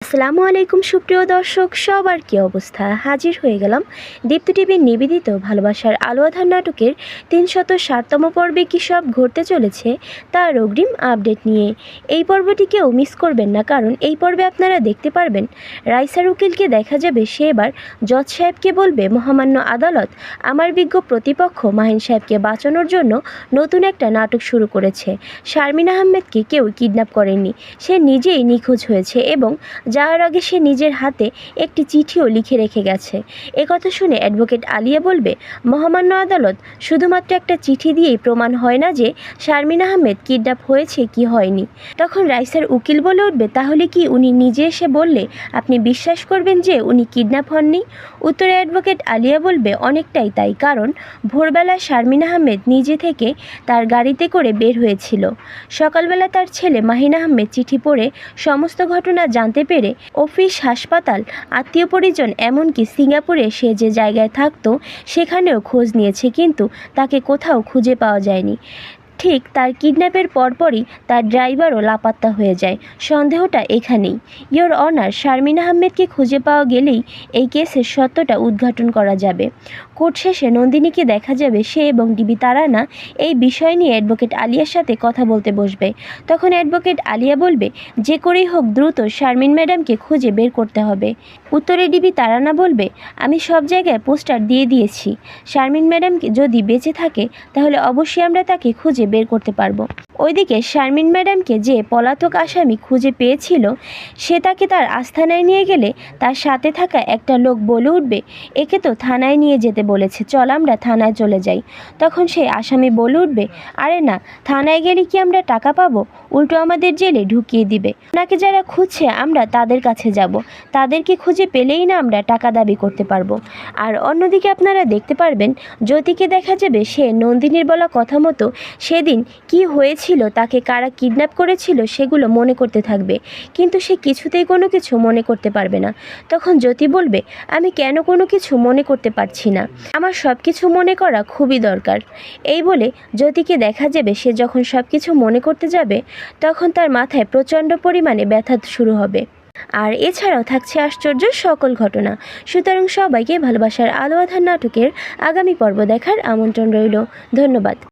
আসসালামু আলাইকুম সুপ্রিয় দর্শক, সবার কী অবস্থা? হাজির হয়ে গেলাম দীপ্তি টিভির নিবেদিত ভালোবাসার আলো আঁধার নাটকের ৩৬০তম পর্বে কী সব ঘটতে চলেছে তার অগ্রিম আপডেট নিয়ে। এই পর্বটিকেও মিস করবেন না, কারণ এই পর্বে আপনারা দেখতে পারবেন রাইসার উকিলকে দেখা যাবে সে এবার জজ সাহেবকে বলবে, মহামান্য আদালত আমার বিজ্ঞ প্রতিপক্ষ মাহিন সাহেবকে বাঁচানোর জন্য নতুন একটা নাটক শুরু করেছে। শারমিন আহমেদকে কেউ কিডন্যাপ করেনি, সে নিজেই নিখোঁজ হয়েছে এবং যাওয়ার আগে সে নিজের হাতে একটি চিঠিও লিখে রেখে গেছে। একথা শুনে অ্যাডভোকেট আলিয়া বলবে, মহামান্য আদালত শুধুমাত্র একটা চিঠি দিয়েই প্রমাণ হয় না যে শারমিন আহমেদ কিডন্যাপ হয়েছে কি হয়নি। তখন রাইসার উকিল বলে উঠবে, তাহলে কি উনি নিজে এসে বললে আপনি বিশ্বাস করবেন যে উনি কিডন্যাপ হননি? উত্তরে অ্যাডভোকেট আলিয়া বলবে, অনেকটাই তাই, কারণ ভোরবেলা শারমিন আহমেদ নিজে থেকে তার গাড়িতে করে বের হয়েছিল। সকালবেলা তার ছেলে মাহিন আহমেদ চিঠি পড়ে সমস্ত ঘটনা জানতে পেরে অফিস, হাসপাতাল, আত্মীয় পরিজন, এমনকি সিঙ্গাপুরে সে যে জায়গায় থাকতো সেখানেও খোঁজ নিয়েছে, কিন্তু তাকে কোথাও খুঁজে পাওয়া যায়নি। ঠিক তার কিডন্যাপের পরপরই তার ড্রাইভারও লাপাত্তা হয়ে যায়। সন্দেহটা এখানেই। ইয়োর অনার, শারমিন আহমেদকে খুঁজে পাওয়া গেলেই এই কেসের সত্যটা উদ্ঘাটন করা যাবে। কোর্ট শেষে নন্দিনীকে দেখা যাবে সে এবং ডিবি তারানা এই বিষয় নিয়ে অ্যাডভোকেট আলিয়ার সাথে কথা বলতে বসবে। তখন অ্যাডভোকেট আলিয়া বলবে, যে করেই হোক দ্রুত শারমিন ম্যাডামকে খুঁজে বের করতে হবে। উত্তরে ডিবি তারানা বলবে, আমি সব জায়গায় পোস্টার দিয়ে দিয়েছি, শারমিন ম্যাডামকে যদি বেঁচে থাকে তাহলে অবশ্যই আমরা তাকে খুঁজে বের করতে পারবো। ওইদিকে শারমিন ম্যাডামকে যে পলাতক আসামি খুঁজে পেয়েছিল সে তাকে তার আস্তানায় নিয়ে গেলে তার সাথে থাকা একটা লোক বলে উঠবে, একে তো থানায় নিয়ে যেতে বলেছে, চল আমরা থানায় চলে যাই। তখন সেই আসামি বলে উঠবে, আরে না, থানায় গেলে কি আমরা টাকা পাবো? উল্টো আমাদের জেলে ঢুকিয়ে দিবে। ওনাকে যারা খুঁজছে আমরা তাদের কাছে যাব, তাদেরকে খুঁজে পেলেই না আমরা টাকা দাবি করতে পারবো। আর অন্যদিকে আপনারা দেখতে পারবেন জ্যোতিকে দেখা যাবে সে নন্দিনীর বলা কথা মতো সেদিন কি হয়েছিল, তাকে কারা কিডন্যাপ করেছিল সেগুলো মনে করতে থাকবে, কিন্তু সে কিছুতেই কোনো কিছু মনে করতে পারবে না। তখন জ্যোতি বলবে, আমি কেন কোনো কিছু মনে করতে পারছি না, আমার সব কিছু মনে করা খুবই দরকার। এই বলে জ্যোতিকে দেখা যাবে সে যখন সব কিছু মনে করতে যাবে তখন তার মাথায় প্রচণ্ড পরিমাণে ব্যথা শুরু হবে। আর এছাড়াও থাকছে আশ্চর্য সকল ঘটনা। সুতরাং সবাইকে ভালোবাসার আলো আঁধার নাটকের আগামী পর্ব দেখার আমন্ত্রণ রইল। ধন্যবাদ।